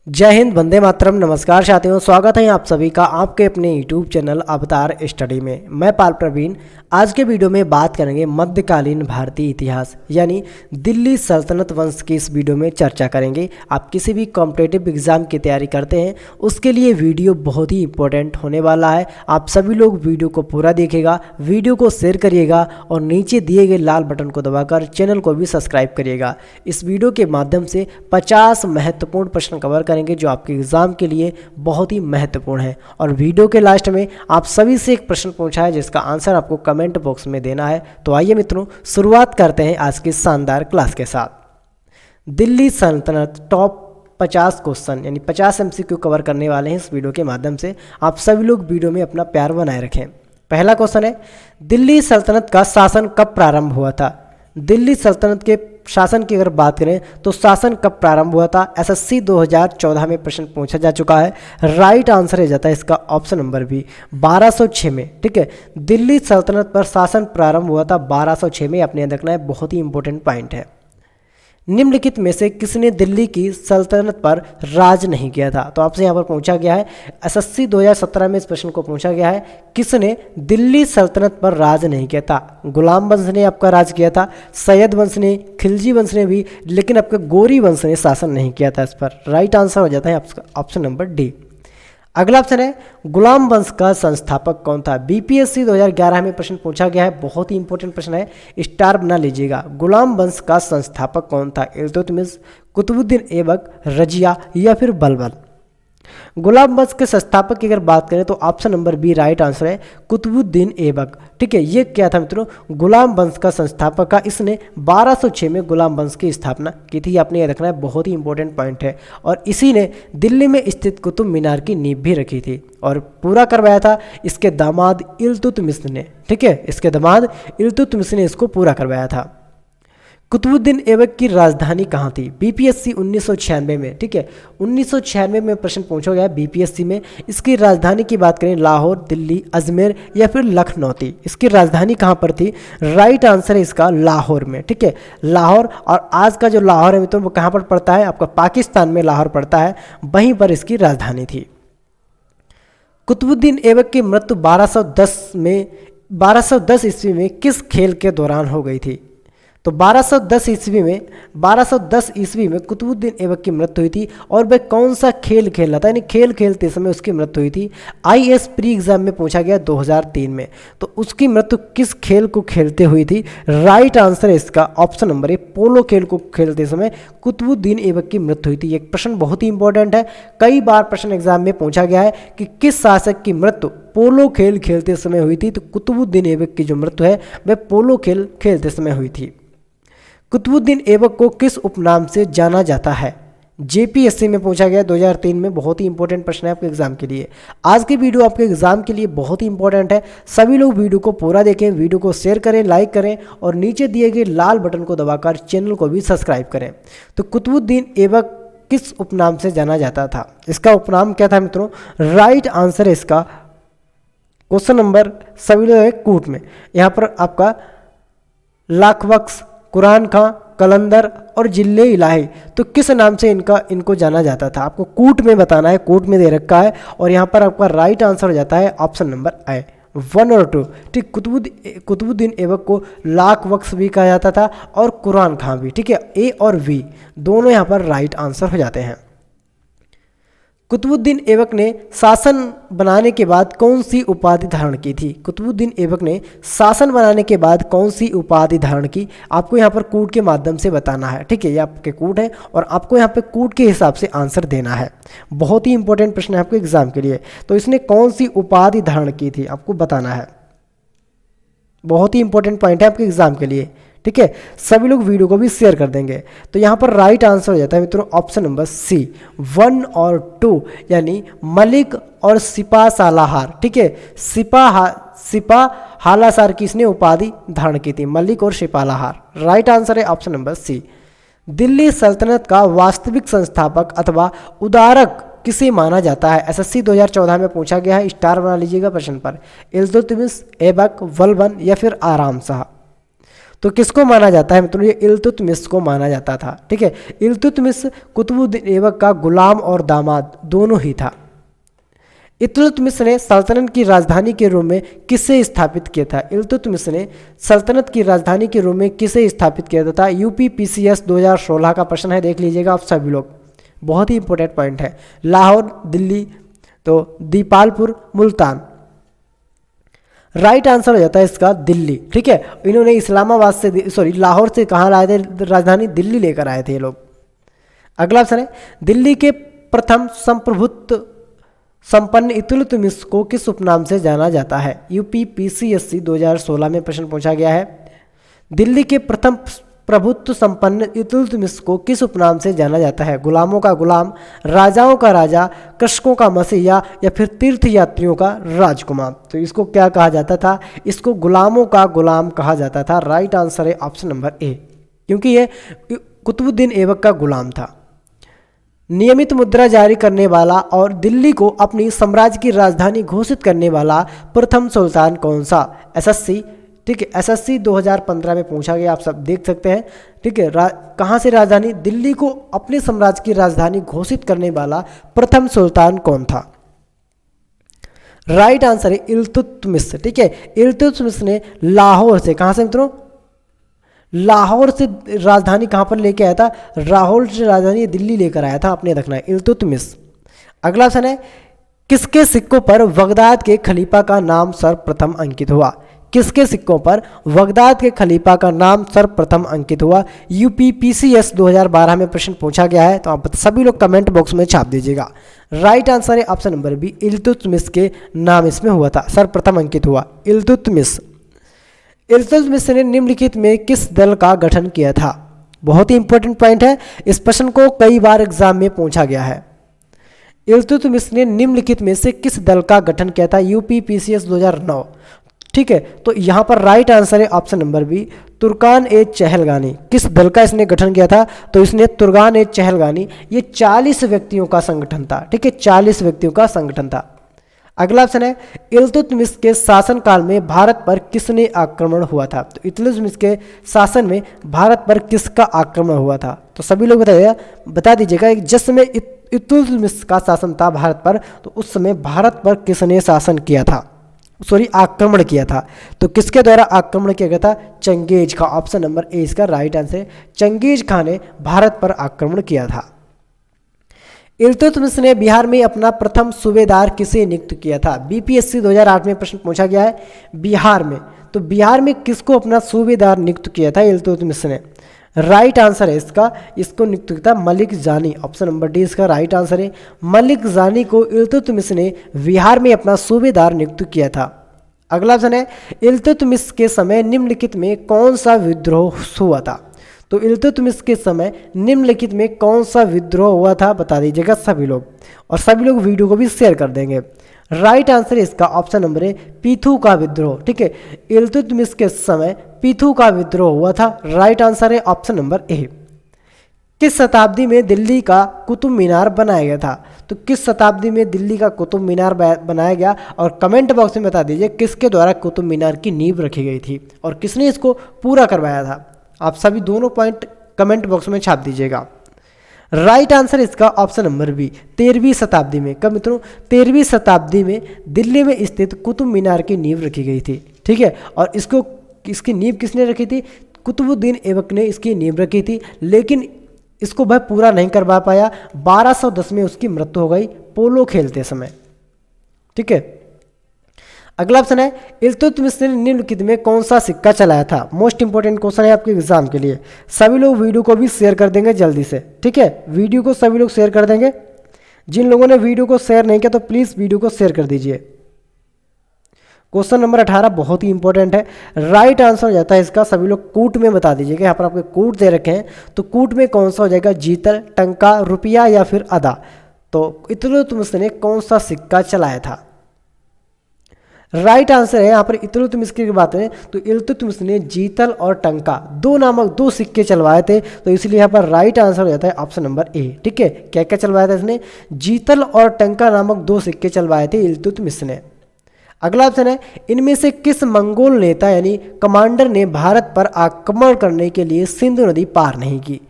जय हिंद, वंदे मातरम। नमस्कार साथियों, स्वागत है आप सभी का आपके अपने यूट्यूब चैनल अवतार स्टडी में। मैं पाल प्रवीण। आज के वीडियो में बात करेंगे मध्यकालीन भारतीय इतिहास यानी दिल्ली सल्तनत वंश की इस वीडियो में चर्चा करेंगे। आप किसी भी कॉम्पिटिटिव एग्जाम की तैयारी करते हैं उसके लिए वीडियो बहुत ही इंपॉर्टेंट होने वाला है। आप सभी लोग वीडियो को पूरा देखिएगा, वीडियो को शेयर करिएगा और नीचे दिए गए लाल बटन को दबाकर चैनल को भी सब्सक्राइब करिएगा। इस वीडियो के माध्यम से 50 महत्वपूर्ण प्रश्न कवर करेंगे जो आपके एग्जाम के लिए बहुत ही महत्वपूर्ण है। और वीडियो के लास्ट में आप सभी से एक प्रश्न पूछा है जिसका आंसर आपको कमेंट बॉक्स में देना है। तो आइए मित्रों, शुरुआत करते हैं आज की शानदार क्लास के साथ। दिल्ली सल्तनत टॉप 50 क्वेश्चन यानी 50 MCQ कवर करने वाले हैं इस वीडियो के माध्यम से। आप सभी लोग वीडियो में अपना प्यार बनाए रखें। पहला क्वेश्चन है, दिल्ली सल्तनत का शासन कब प्रारंभ हुआ था? दिल्ली सल्तनत के शासन की अगर बात करें तो शासन कब प्रारंभ हुआ था? SSC 2014 में प्रश्न पूछा जा चुका है। राइट आंसर है जाता है इसका ऑप्शन नंबर बी, 1206 में। ठीक है, दिल्ली सल्तनत पर शासन प्रारंभ हुआ था 1206 में। अपने याद रखना है, बहुत ही इंपॉर्टेंट पॉइंट है। निम्नलिखित में से किसने दिल्ली की सल्तनत पर राज नहीं किया था? तो आपसे यहाँ पर पूछा गया है, SSC 2017 में इस प्रश्न को पूछा गया है, किसने दिल्ली सल्तनत पर राज नहीं किया था? गुलाम वंश ने आपका राज किया था, सैयद वंश ने, खिलजी वंश ने भी, लेकिन आपका गोरी वंश ने शासन नहीं किया था इस पर। राइट आंसर हो जाता है आपका ऑप्शन नंबर डी। अगला ऑप्शन है, गुलाम वंश का संस्थापक कौन था? BPSC 2011 में प्रश्न पूछा गया है, बहुत ही इंपॉर्टेंट प्रश्न है, स्टार बना लीजिएगा। गुलाम वंश का संस्थापक कौन था? इल्तुतमिश, कुतुबुद्दीन ऐबक, रजिया या फिर बलबल? गुलाम वंश के संस्थापक की अगर बात करें तो option number B right answer है, कुतुबुद्दीन ऐबक। ठीक है, ये क्या था मित्रों? गुलाम वंश का संस्थापक का। इसने 1206 में गुलाम वंश की स्थापना की थी। आपने ये रखना है, बहुत ही इंपॉर्टेंट पॉइंट है। और इसी ने दिल्ली में स्थित कुतुब मीनार की नींव भी रखी थी और पूरा करवाया था इसके दामाद इल्तुतमिश ने। ठीक है, इसके दामाद इल्तुतमिश ने इसको पूरा करवाया था। कुतुबुद्दीन ऐबक की राजधानी कहाँ थी? BPSC 1996 में। ठीक है, 1996 में प्रश्न पूछा गया BPSC में। इसकी राजधानी की बात करें, लाहौर, दिल्ली, अजमेर या फिर लखनऊ थी। इसकी राजधानी कहाँ पर थी? राइट आंसर है इसका लाहौर में। ठीक है, लाहौर। और आज का जो लाहौर है मित्रों वो कहाँ पर पड़ता है? आपका पाकिस्तान में लाहौर पड़ता है, वहीं पर इसकी राजधानी थी। कुतुबुद्दीन ऐबक की मृत्यु 1210 ईस्वी में किस खेल के दौरान हो गई थी? तो 1210 ईस्वी में कुतुबुद्दीन ऐबक की मृत्यु हुई थी। और वह कौन सा खेल खेल रहा था, यानी खेल खेलते समय उसकी मृत्यु हुई थी। IAS प्री एग्जाम में पूछा गया 2003 में। तो उसकी मृत्यु किस खेल को खेलते हुई थी? राइट आंसर है इसका ऑप्शन नंबर ए, पोलो खेल को खेलते समय कुतुबुद्दीन ऐबक की मृत्यु हुई थी। एक प्रश्न बहुत ही इंपॉर्टेंट है, कई बार प्रश्न एग्जाम में पूछा गया है कि किस शासक की मृत्यु पोलो खेल खेलते समय हुई थी? तो कुतुबुद्दीन ऐबक की जो मृत्यु है वह पोलो खेल खेलते समय हुई थी। कुतुबुद्दीन ऐबक को किस उपनाम से जाना जाता है? JPSC में पूछा गया 2003 में। बहुत ही इंपॉर्टेंट प्रश्न है आपके एग्जाम के लिए। आज की वीडियो आपके एग्जाम के लिए बहुत ही इंपॉर्टेंट है। सभी लोग वीडियो को पूरा देखें, वीडियो को शेयर करें, लाइक करें और नीचे दिए गए लाल बटन को दबाकर चैनल को भी सब्सक्राइब करें। तो कुतुबुद्दीन ऐबक किस उपनाम से जाना जाता था? इसका उपनाम क्या था मित्रों? राइट आंसर है इसका क्वेश्चन नंबर सभी लोग है कूट में। यहाँ पर आपका लाखबख्श, कुरान खां, कलंदर और जिले इलाही, तो किस नाम से इनको जाना जाता था? आपको कूट में बताना है, कूट में दे रखा है। और यहाँ पर आपका राइट आंसर हो जाता है ऑप्शन नंबर ए, 1 और 2। ठीक, कुतुबुद्दीन ऐबक को लाखबख्श भी कहा जाता था और कुरान खां भी। ठीक है, ए और वी दोनों यहाँ पर राइट आंसर हो जाते हैं। कुतुबुद्दीन ऐबक ने शासन बनाने के बाद कौन सी उपाधि धारण की थी? कुतुबुद्दीन ऐबक ने शासन बनाने के बाद कौन सी उपाधि धारण की? आपको यहाँ पर कूट के माध्यम से बताना है। ठीक है, ये आपके कूट है और आपको यहाँ पे कूट के हिसाब से आंसर देना है। बहुत ही इंपॉर्टेंट प्रश्न है आपके एग्जाम के लिए। तो इसने कौन सी उपाधि धारण की थी आपको बताना है। बहुत ही इंपॉर्टेंट पॉइंट है आपके एग्जाम के लिए। ठीक है, सभी लोग वीडियो को भी शेयर कर देंगे। तो यहाँ पर राइट आंसर हो जाता है मित्रों ऑप्शन नंबर सी, 1 और 2 यानी मलिक और सिपा सालाहार। ठीक है, सिपा हालासार की इसने उपाधि धारण की थी, मलिक और सिपालाहार। राइट आंसर है ऑप्शन नंबर सी। दिल्ली सल्तनत का वास्तविक संस्थापक अथवा उदारक किसे माना जाता है? SSC 2014 में पूछा गया है, स्टार बना लीजिएगा प्रश्न पर। इल्तुतमिश, ऐबक, बलबन या फिर आराम शाह? तो किसको माना जाता है मित्रों, ये इल्तुतमिश को माना जाता था। ठीक है, इल्तुतमिश कुतुबुद्दीन ऐबक का गुलाम और दामाद दोनों ही था। इल्तुतमिश ने सल्तनत की राजधानी के रूप में किसे स्थापित किया था? इल्तुतमिश ने सल्तनत की राजधानी के रूप में किसे स्थापित किया था? यूपीपीसीएस 2016 का प्रश्न है, देख लीजिएगा आप सभी लोग, बहुत ही इंपॉर्टेंट पॉइंट है। लाहौर, दिल्ली, तो दीपालपुर, मुल्तान। राइट आंसर हो जाता है इसका दिल्ली। ठीक है, इन्होंने इस्लामाबाद से लाहौर से कहाँ लाए थे राजधानी? दिल्ली लेकर आए थे ये लोग। अगला ऑप्शन है, दिल्ली के प्रथम संप्रभुत्व संपन्न इल्तुतमिश को किस उपनाम से जाना जाता है? यूपीपीसीएससी 2016 में प्रश्न पूछा गया है। दिल्ली के प्रथम प्रभुत्व संपन्न इल्तुतमिश को किस उपनाम से जाना जाता है? गुलामों का गुलाम, राजाओं का राजा, कृषकों का मसीहा या फिर तीर्थ यात्रियों का राजकुमार। तो इसको क्या कहा जाता था? इसको गुलामों का गुलाम कहा जाता था। राइट आंसर है ऑप्शन नंबर ए, क्योंकि ये कुतुबुद्दीन ऐबक का गुलाम था। नियमित मुद्रा जारी करने वाला और दिल्ली को अपनी साम्राज्य की राजधानी घोषित करने वाला प्रथम सुल्तान कौन सा? एसएससी, ठीक है, एसएससी 2015 में पूछा गया, आप सब देख सकते हैं। ठीक है, कहाँ से राजधानी? दिल्ली को अपने साम्राज्य की राजधानी घोषित करने वाला प्रथम सुल्तान कौन था? राइट आंसर है इल्तुतमिश। ठीक है, इल्तुतमिश ने लाहौर से, कहाँ से मित्रों? लाहौर से राजधानी कहाँ पर लेके आया था? लाहौर से राजधानी दिल्ली लेकर आया था, आपने रखना है इल्तुतमिश। अगला ऑप्शन है, किसके सिक्कों पर बगदाद के खलीफा का नाम सर्वप्रथम अंकित हुआ? किसके सिक्कों पर बगदाद के खलीफा का नाम सर्वप्रथम अंकित हुआ? यूपीपीसीएस 2012 में प्रश्न पूछा गया है, तो आप सभी लोग कमेंट बॉक्स में छाप दीजिएगा। राइट आंसर है ऑप्शन नंबर बी, इल्तुतमिश के नाम इसमें हुआ था, सर्वप्रथम अंकित हुआ इल्तुतमिश। इल्तुतमिश ने निम्नलिखित में किस दल का गठन किया था? बहुत ही इंपॉर्टेंट पॉइंट है, इस प्रश्न को कई बार एग्जाम में पूछा गया है। इल्तुतमिश ने निम्नलिखित में से किस दल का गठन किया था? यूपीपीसीएस 2009। ठीक है, तो यहाँ पर राइट आंसर है ऑप्शन नंबर बी, तुर्कान ए चहलगानी। किस दल का इसने गठन किया था? तो इसने तुर्कान ए चहलगानी, ये 40 व्यक्तियों का संगठन था। ठीक है, 40 व्यक्तियों का संगठन था। अगला ऑप्शन है, इल्तुतमिश के शासनकाल में भारत पर किसने आक्रमण हुआ था? तो इल्तुतमिश के शासन में भारत पर किसका आक्रमण हुआ था? तो सभी लोग बता दीजिएगा, जिस समय इल्तुतमिश का शासन था भारत पर, तो उस समय भारत पर किसने शासन किया था, आक्रमण किया था? तो किसके द्वारा आक्रमण किया गया था? Genghis Khan. Option number A इसका राइट आंसर है, चंगेज खां ने भारत पर आक्रमण किया था। इल्तुतमिश ने बिहार में अपना प्रथम सूबेदार किसे नियुक्त किया था? बीपीएससी 2008 में प्रश्न पूछा गया है बिहार में, तो बिहार में किसको अपना सूबेदार नियुक्त किया था इल्तुतमिश ने? राइट आंसर है इसको नियुक्त किया था मलिक जानी। ऑप्शन नंबर डी इसका राइट आंसर है, मलिक जानी को इल्तुतमिश ने बिहार में अपना सूबेदार नियुक्त किया था। अगला ऑप्शन है, इल्तुतमिश के समय निम्नलिखित में कौन सा विद्रोह हुआ था? तो इल्तुतमिश के समय निम्नलिखित में कौन सा विद्रोह हुआ था, बता दीजिएगा सभी लोग, और सभी लोग वीडियो को भी शेयर कर देंगे। राइट आंसर इसका ऑप्शन नंबर है पीथू का विद्रोह। ठीक है, इल्तुतमिश के समय पीथू का विद्रोह हुआ था। राइट आंसर है ऑप्शन नंबर ए। किस शताब्दी में दिल्ली का कुतुब मीनार बनाया गया था? तो किस शताब्दी में दिल्ली का कुतुब मीनार बनाया गया, और कमेंट बॉक्स में बता दीजिए किसके द्वारा कुतुब मीनार की नींव रखी गई थी और किसने इसको पूरा करवाया था। आप सभी दोनों पॉइंट कमेंट बॉक्स में छाप दीजिएगा। राइट आंसर इसका ऑप्शन नंबर बी, 13वीं शताब्दी में। कब मित्रों? 13वीं शताब्दी में दिल्ली में स्थित कुतुब मीनार की नींव रखी गई थी। ठीक है, और इसकी नींव किसने रखी थी? कुतुबुद्दीन ऐबक ने इसकी नींव रखी थी, लेकिन इसको वह पूरा नहीं करवा पाया। 1210 में उसकी मृत्यु हो गई पोलो खेलते समय। ठीक है, अगला ऑप्शन है, इल्तुतमिश ने निम्नलिखित में कौन सा सिक्का चलाया था? मोस्ट इंपॉर्टेंट क्वेश्चन है आपके एग्जाम के लिए। सभी लोग वीडियो को भी शेयर कर देंगे जल्दी से। ठीक है, वीडियो को सभी लोग शेयर कर देंगे। जिन लोगों ने वीडियो को शेयर नहीं किया तो प्लीज़ वीडियो को शेयर कर दीजिए। क्वेश्चन नंबर 18 बहुत ही इंपॉर्टेंट है। राइट आंसर हो जाता है इसका, सभी लोग कूट में बता दीजिएगा। यहाँ पर आपके कूट दे रखे हैं, तो कूट में कौन सा हो जाएगा? जीतल, टंका, रुपया या फिर अदा। तो इल्तुतमिश ने कौन सा सिक्का चलाया था? राइट आंसर है यहाँ पर इल्तुतमिश की बात है, तो इल्तुतमिश ने जीतल और टंका दो सिक्के चलवाए थे, तो इसलिए यहाँ पर राइट आंसर हो जाता है ऑप्शन नंबर ए। ठीक है, क्या क्या चलवाया था इसने? जीतल और टंका नामक 2 सिक्के चलवाए थे इल्तुतमिश ने। अगला ऑप्शन है इनमें से किस मंगोल नेता यानी कमांडर ने भारत पर आक्रमण करने के लिए सिंधु नदी पार नहीं की।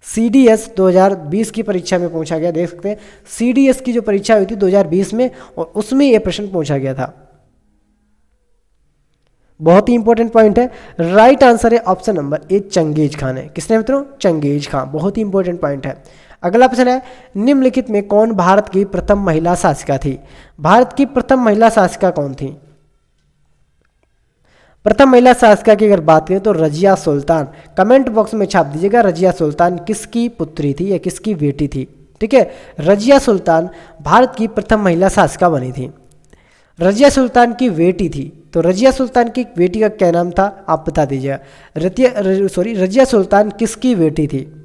CDS 2020 की परीक्षा में पूछा गया, देख सकते हैं CDS की जो परीक्षा हुई थी 2020 में और उसमें यह प्रश्न पूछा गया था। बहुत ही इंपॉर्टेंट पॉइंट है। राइट आंसर है option number A Genghis Khan है। किसने मित्रों? Genghis Khan. बहुत ही इंपॉर्टेंट पॉइंट है। अगला प्रश्न है निम्नलिखित में कौन भारत की प्रथम महिला शासिका थी? भारत की प्रथम महिला शासिका कौन थी? प्रथम महिला शासिका की अगर बात करें तो रजिया सुल्तान। कमेंट बॉक्स में छाप दीजिएगा रजिया सुल्तान किसकी पुत्री थी या किसकी बेटी थी। ठीक है, रजिया सुल्तान भारत की प्रथम महिला शासिका बनी थी। रजिया सुल्तान की बेटी थी, तो रजिया सुल्तान की बेटी का क्या नाम था आप बता दीजिएगा। रजिया सुल्तान किसकी बेटी थी?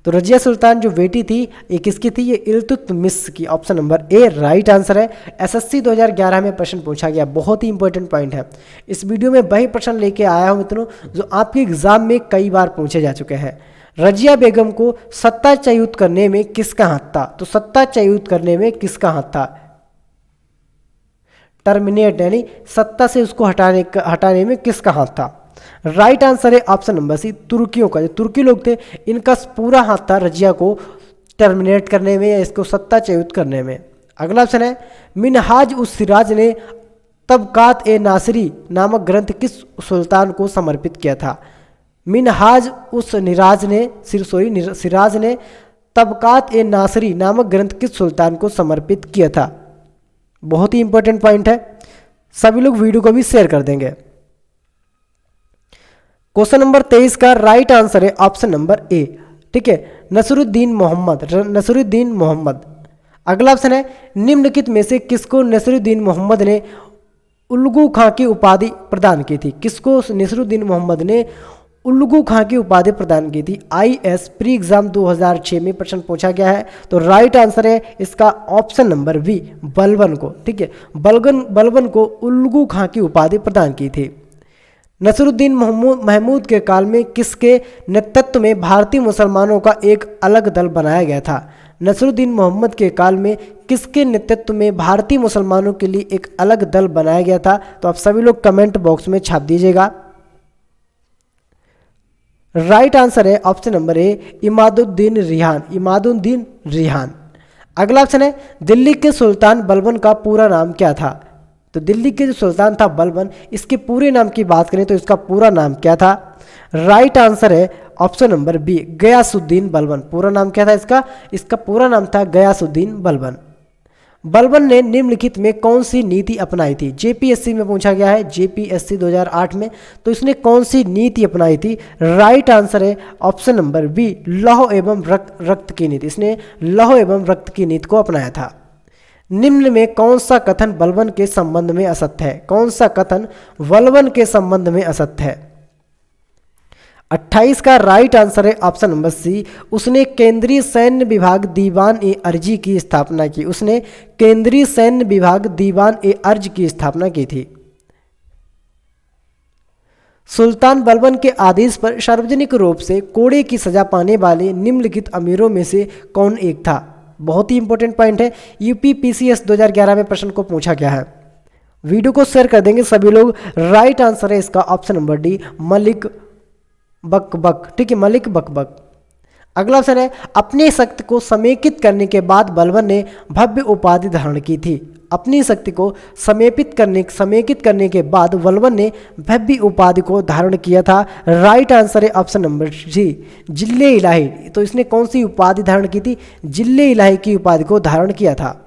तो रजिया सुल्तान जो बेटी थी ये किसकी थी? ये इल्तुतमिश की। ऑप्शन नंबर ए राइट आंसर है। SSC 2011 में प्रश्न पूछा गया, बहुत ही इंपॉर्टेंट पॉइंट है। इस वीडियो में वही प्रश्न लेके आया हूं मित्रों जो आपके एग्जाम में कई बार पूछे जा चुके हैं। रजिया बेगम को सत्ताच्युत करने में किसका हाथ था? तो सत्ताच्युत करने में किसका हाथ था? टर्मिनेट यानी सत्ता से उसको हटाने में किसका हाथ था? राइट आंसर है ऑप्शन नंबर सी तुर्कियों का। जो तुर्की लोग थे इनका पूरा हाथ था रजिया को टर्मिनेट करने में या इसको सत्ताच्युत करने में। अगला ऑप्शन है मिनहाज उस सिराज ने तबकात ए नासिरी नामक ग्रंथ किस सुल्तान को समर्पित किया था? मिनहाज उस सिराज ने तबकात ए नासिरी नामक ग्रंथ किस सुल्तान को समर्पित किया था? बहुत ही इंपॉर्टेंट पॉइंट है, सभी लोग वीडियो को भी शेयर कर देंगे। क्वेश्चन नंबर 23 का राइट आंसर है ऑप्शन नंबर ए। ठीक है, नसरुद्दीन मोहम्मद। अगला ऑप्शन है निम्नलिखित में से किसको नसरुद्दीन मोहम्मद ने उल्लुगु खां की उपाधि प्रदान की थी? किसको नसरुद्दीन मोहम्मद ने उल्लुगु खां की उपाधि प्रदान की थी? IS प्री एग्जाम 2006 में प्रश्न पूछा गया है। तो राइट आंसर है इसका ऑप्शन नंबर बी बलबन को। ठीक है, बलबन को उल्लुगु खां की उपाधि प्रदान की थी। नसरुद्दीन महमूद के काल में किसके नेतृत्व में भारतीय मुसलमानों का एक अलग दल बनाया गया था? नसरुद्दीन मोहम्मद के काल में किसके नेतृत्व में भारतीय मुसलमानों के लिए एक अलग दल बनाया गया था? तो आप सभी लोग कमेंट बॉक्स में छाप दीजिएगा। राइट आंसर है ऑप्शन नंबर ए इमादुद्दीन रिहान। अगला ऑप्शन है दिल्ली के सुल्तान बलबन का पूरा नाम क्या था? तो दिल्ली के जो सुल्तान था बलबन, इसके पूरे नाम की बात करें तो इसका पूरा नाम क्या था? राइट आंसर है option number B Ghiyasuddin Balban. पूरा नाम क्या था इसका पूरा नाम था गयासुद्दीन बलबन। बलबन ने निम्नलिखित में कौन सी नीति अपनाई थी? JPSC में पूछा गया है, JPSC 2008 में। तो इसने कौन सी नीति अपनाई थी? राइट आंसर है ऑप्शन नंबर बी लौह एवं रक्त की नीति। इसने लौह एवं रक्त की नीति को अपनाया था। निम्न में कौन सा कथन बलबन के संबंध में असत्य है? कौन सा कथन बलबन के संबंध में असत्य है? 28 का राइट आंसर है ऑप्शन नंबर सी उसने केंद्रीय सैन्य विभाग दीवान-ए-अर्जी की स्थापना की। उसने केंद्रीय सैन्य विभाग दीवान-ए-अर्ज की स्थापना की थी। सुल्तान बलबन के आदेश पर सार्वजनिक रूप से कोड़े की सजा पाने वाले निम्नलिखित अमीरों में से कौन एक था? बहुत ही इंपॉर्टेंट पॉइंट है, UPPCS 2011 में प्रश्न को पूछा गया है। वीडियो को शेयर कर देंगे सभी लोग। राइट आंसर है इसका ऑप्शन नंबर डी मलिक बकबक। ठीक है, मलिक बकबक। अगला ऑप्शन है अपनी शक्ति को समेकित करने के बाद बलबन ने भव्य उपाधि धारण की थी। अपनी शक्ति को समेकित करने के बाद बलबन ने भव्य उपाधि को धारण किया था। राइट आंसर है ऑप्शन नंबर सी जिले इलाही। तो इसने कौन सी उपाधि धारण की थी? जिले इलाही की उपाधि को धारण किया था।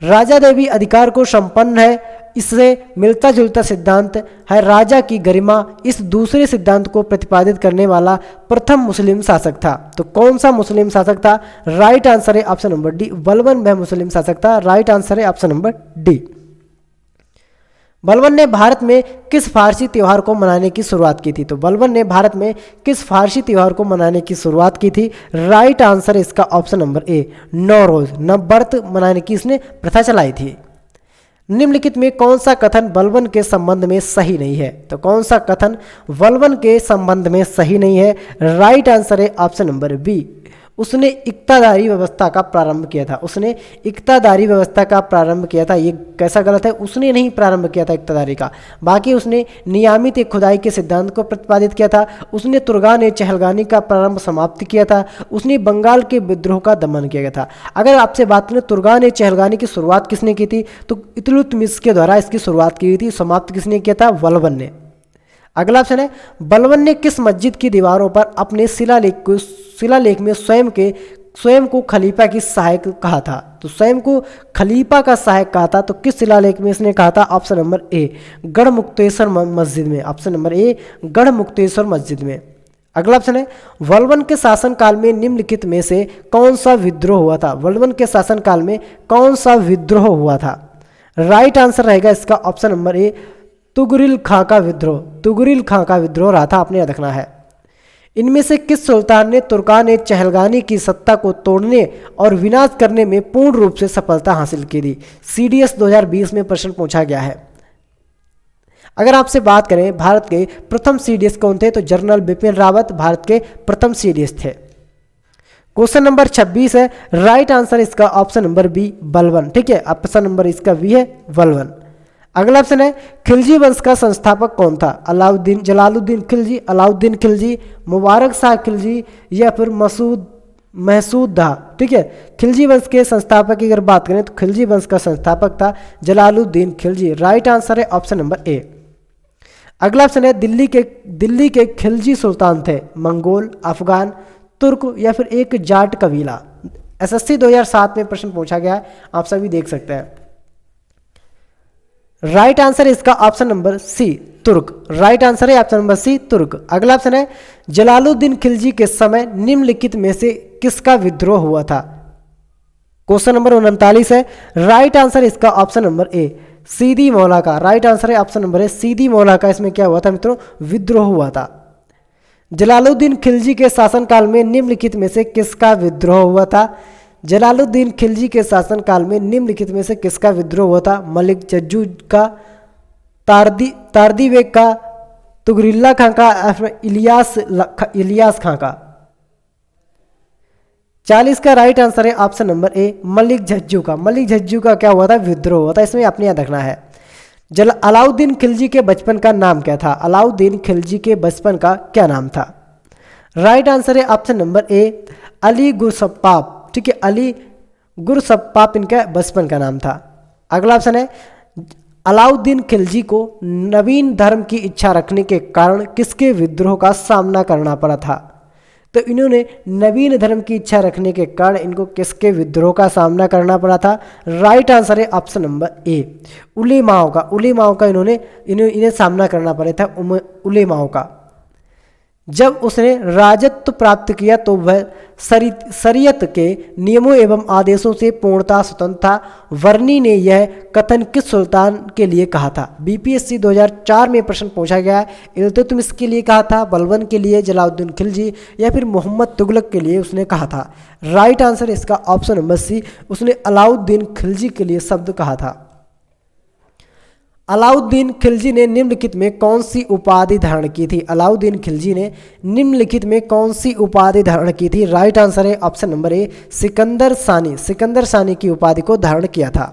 राजा देवी अधिकार को संपन्न है, इससे मिलता जुलता सिद्धांत है राजा की गरिमा। इस दूसरे सिद्धांत को प्रतिपादित करने वाला प्रथम मुस्लिम शासक था। तो कौन सा मुस्लिम शासक था? राइट आंसर है ऑप्शन नंबर डी बलबन वह मुस्लिम शासक था। राइट आंसर है ऑप्शन नंबर डी। बलबन ने भारत में किस फारसी त्यौहार को मनाने की शुरुआत की थी? तो बलबन ने भारत में किस फारसी त्यौहार को मनाने की शुरुआत की थी? राइट आंसर इसका ऑप्शन नंबर ए नौरोज, नववर्ष मनाने की इसने प्रथा चलाई थी। निम्नलिखित में कौन सा कथन बलबन के संबंध में सही नहीं है? तो कौन सा कथन बलबन के संबंध में सही नहीं है? राइट आंसर है ऑप्शन नंबर बी उसने इक्तादारी व्यवस्था का प्रारंभ किया था। उसने इक्तादारी व्यवस्था का प्रारंभ किया था। ये कैसा गलत है, उसने नहीं प्रारंभ किया था इक्तादारी का। बाकी उसने नियमित खुदाई के सिद्धांत को प्रतिपादित किया था। उसने तुर्गान ए चहलगानी का प्रारंभ समाप्त किया था। उसने बंगाल के विद्रोह का दमन किया गया था। अगर आपसे बात करें तुर्गान ए चहलगानी की शुरुआत किसने की थी, तो इल्तुतमिश के द्वारा इसकी शुरुआत की थी। समाप्त किसने किया था, बलबन ने। अगला ऑप्शन है, बलबन ने किस मस्जिद की दीवारों पर अपने शिलालेख में स्वयं को खलीफा की सहायक कहा था। तो स्वयं को खलीफा का सहायक कहा था, तो किस शिलालेख में इसने कहा था? ऑप्शन नंबर ए, गढ़मुक्तेश्वर मस्जिद में। ऑप्शन नंबर ए, गढ़मुक्तेश्वर मस्जिद में। अगला ऑप्शन है, बलबन के शासनकाल में निम्नलिखित में से कौन सा विद्रोह हुआ था? बलबन के शासनकाल में कौन सा विद्रोह हुआ था? राइट आंसर रहेगा इसका ऑप्शन नंबर ए, तुगरिल खां का विद्रोह। तुगरिल खां का विद्रोह रहा था, आपने याद रखना है। इनमें से किस सुल्तान ने तुर्कान ए चहलगानी की सत्ता को तोड़ने और विनाश करने में पूर्ण रूप से सफलता हासिल की थी? CDS 2020 में प्रश्न पूछा गया है। अगर आपसे बात करें भारत के प्रथम CDS कौन थे, तो जनरल बिपिन रावत भारत के प्रथम CDS थे। क्वेश्चन नंबर 26 है, राइट आंसर इसका ऑप्शन नंबर बी, बलबन। ठीक है, ऑप्शन नंबर इसका बी है, बलबन। अगला ऑप्शन है, खिलजी वंश का संस्थापक कौन था? अलाउद्दीन, जलालुद्दीन खिलजी, अलाउद्दीन खिलजी, मुबारक शाह खिलजी, या फिर महसूद दा। ठीक है, खिलजी वंश के संस्थापक की अगर बात करें तो खिलजी वंश का संस्थापक था जलालुद्दीन खिलजी। राइट आंसर है ऑप्शन नंबर ए। अगला ऑप्शन है, दिल्ली के खिलजी सुल्तान थे मंगोल, अफगान, तुर्क, या फिर एक जाट कबीला? SSC 2007 में प्रश्न पूछा गया है, आप सभी देख सकते हैं। राइट आंसर इसका ऑप्शन नंबर सी, तुर्क। राइट आंसर है ऑप्शन नंबर सी, तुर्क। अगला ऑप्शन है, जलालुद्दीन खिलजी के समय निम्नलिखित में से किसका विद्रोह हुआ था? क्वेश्चन नंबर 39 है। राइट आंसर इसका ऑप्शन नंबर ए, सीदी मौला का। राइट आंसर है ऑप्शन नंबर ए, सीदी मौला का। इसमें क्या हुआ था मित्रों? विद्रोह हुआ था। जलालुद्दीन खिलजी के शासनकाल में निम्नलिखित में से किसका विद्रोह हुआ था? जलालुद्दीन खिलजी के शासनकाल में निम्नलिखित में से किसका विद्रोह हुआ था? मलिक जज्जू का, तारदी बेग का, तुगरिल्ला खां का, इलियास खां का? 40 का राइट आंसर है ऑप्शन नंबर ए, मलिक झज्जू का। मलिक झज्जू का क्या हुआ था? विद्रोह हुआ था। इसमें आपने याद रखना है। अलाउद्दीन खिलजी के बचपन का नाम क्या था? अलाउद्दीन खिलजी के बचपन का क्या नाम था? राइट आंसर है ऑप्शन नंबर ए, अली गुरसप्पाप। ठीक है, अली गुरसप्पाप इनका बचपन का नाम था। अगला ऑप्शन है, अलाउद्दीन खिलजी को नवीन धर्म की इच्छा रखने के कारण किसके विद्रोह का सामना करना पड़ा था? तो इन्होंने नवीन धर्म की इच्छा रखने के कारण इनको किसके विद्रोह का सामना करना पड़ा था? राइट आंसर है ऑप्शन नंबर ए, उलेमाओं का। उलेमाओं का इन्हें सामना करना पड़ा था, उलेमाओं का। जब उसने राजत्व प्राप्त किया तो वह शरीयत के नियमों एवं आदेशों से पूर्णतः स्वतंत्र था। वर्नी ने यह कथन किस सुल्तान के लिए कहा था? BPSC 2004 में प्रश्न पूछा गया है। इल्तुतमिश के लिए कहा था, बलबन के लिए, जलालुद्दीन खिलजी, या फिर मोहम्मद तुगलक के लिए उसने कहा था? राइट आंसर इसका ऑप्शन नंबर सी, उसने अलाउद्दीन खिलजी के लिए शब्द कहा था। अलाउद्दीन खिलजी ने निम्नलिखित में कौन सी उपाधि धारण की थी? अलाउद्दीन खिलजी ने निम्नलिखित में कौन सी उपाधि धारण की थी? राइट आंसर है ऑप्शन नंबर ए, सिकंदर सानी। सिकंदर सानी की उपाधि को धारण किया था।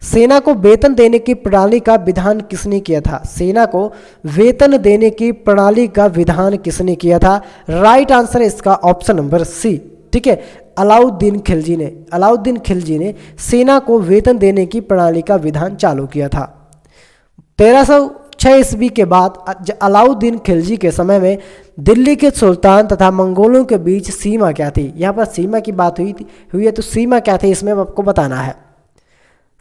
सेना को वेतन देने की प्रणाली का विधान किसने किया था? सेना को वेतन देने की प्रणाली का विधान किसने किया था? राइट आंसर है इसका ऑप्शन नंबर सी। ठीक है, अलाउद्दीन खिलजी ने सेना को वेतन देने की प्रणाली का विधान चालू किया था। 1306 ईस्वी के बाद अलाउद्दीन खिलजी के समय में दिल्ली के सुल्तान तथा मंगोलों के बीच सीमा क्या थी? यहाँ पर सीमा की बात हुई है, तो सीमा क्या थी इसमें आपको बताना है।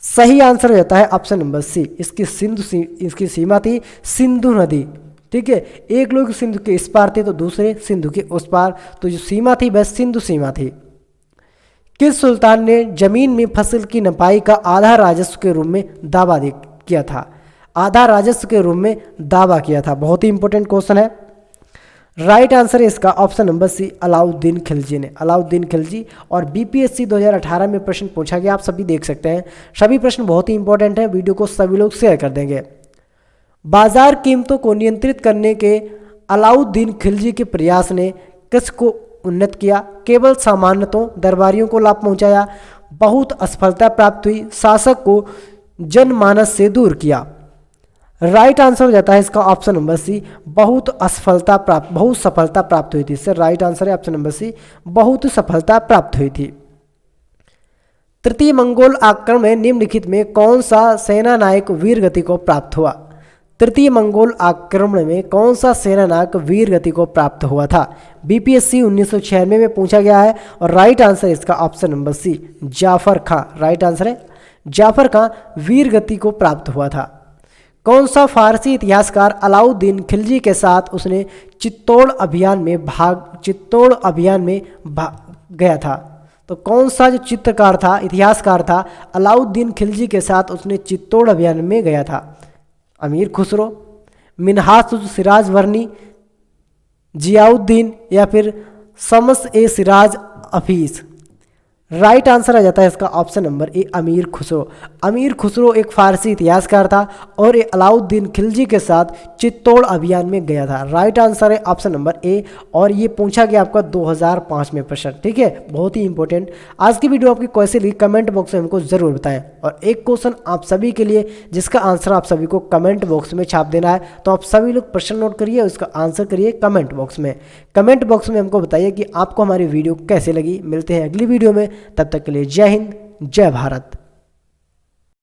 सही आंसर रहता है ऑप्शन नंबर सी, इसकी सीमा थी सिंधु नदी। ठीक है, एक लोग सिंधु के इस पार थे तो दूसरे सिंधु के उस पार, तो जो सीमा थी वह सिंधु सीमा थी। किस सुल्तान ने जमीन में फसल की नपाई का आधा राजस्व के रूप में दावा किया था? आधा राजस्व के रूप में दावा किया था। बहुत ही इंपॉर्टेंट क्वेश्चन है। राइट आंसर है इसका option number C, Alauddin Khilji ने। अलाउद्दीन खिलजी। और BPSC 2018 में प्रश्न पूछा गया, आप सभी देख सकते हैं। सभी प्रश्न बहुत ही इंपॉर्टेंट है, वीडियो को सभी लोग शेयर कर देंगे। बाजार कीमतों को नियंत्रित करने के अलाउद्दीन खिलजी के प्रयास ने उन्नत किया, केवल सामान्यतों दरबारियों को लाभ पहुंचाया, बहुत असफलता प्राप्त हुई, शासक को जनमानस से दूर किया। राइट आंसर हो जाता है इसका ऑप्शन नंबर सी, बहुत सफलता प्राप्त हुई थी। इससे राइट आंसर है ऑप्शन नंबर सी, बहुत सफलता प्राप्त हुई थी। तृतीय मंगोल आक्रमण में निम्नलिखित में कौन सा सेना नायक वीर गति को प्राप्त हुआ? तृतीय मंगोल आक्रमण में कौन सा सेना नायक वीर गति को प्राप्त हुआ था? बीपीएससी 1996 में पूछा गया है और राइट आंसर इसका ऑप्शन नंबर सी, जाफर खां। राइट आंसर है जाफर खां वीर गति को प्राप्त हुआ था। कौन सा फारसी इतिहासकार अलाउद्दीन खिलजी के साथ उसने चित्तौड़ अभियान में गया था? तो कौन सा जो चित्रकार था, इतिहासकार था, अलाउद्दीन खिलजी के साथ उसने चित्तौड़ अभियान में गया था? अमीर खुसरो, मिन्हाज सिराज वर्नी, जियाउद्दीन या फिर शम्स ए सिराज अफीस? राइट आंसर आ जाता है इसका ऑप्शन नंबर ए, अमीर खुसरो। अमीर खुसरो एक फारसी इतिहासकार था और ये अलाउद्दीन खिलजी के साथ चित्तौड़ अभियान में गया था। राइट आंसर है ऑप्शन नंबर ए और ये पूछा गया आपका 2005 में प्रश्न। ठीक है, बहुत ही इंपॉर्टेंट। आज की वीडियो आपकी कैसे लगी कमेंट बॉक्स में हमको जरूर बताएं। और एक क्वेश्चन आप सभी के लिए जिसका आंसर आप सभी को कमेंट बॉक्स में छाप देना है, तो आप सभी लोग प्रश्न नोट करिए, उसका आंसर करिए कमेंट बॉक्स में। कमेंट बॉक्स में हमको बताइए कि आपको हमारी वीडियो कैसे लगी। मिलते हैं अगली वीडियो में, तब तक के लिए जय हिंद, जय भारत।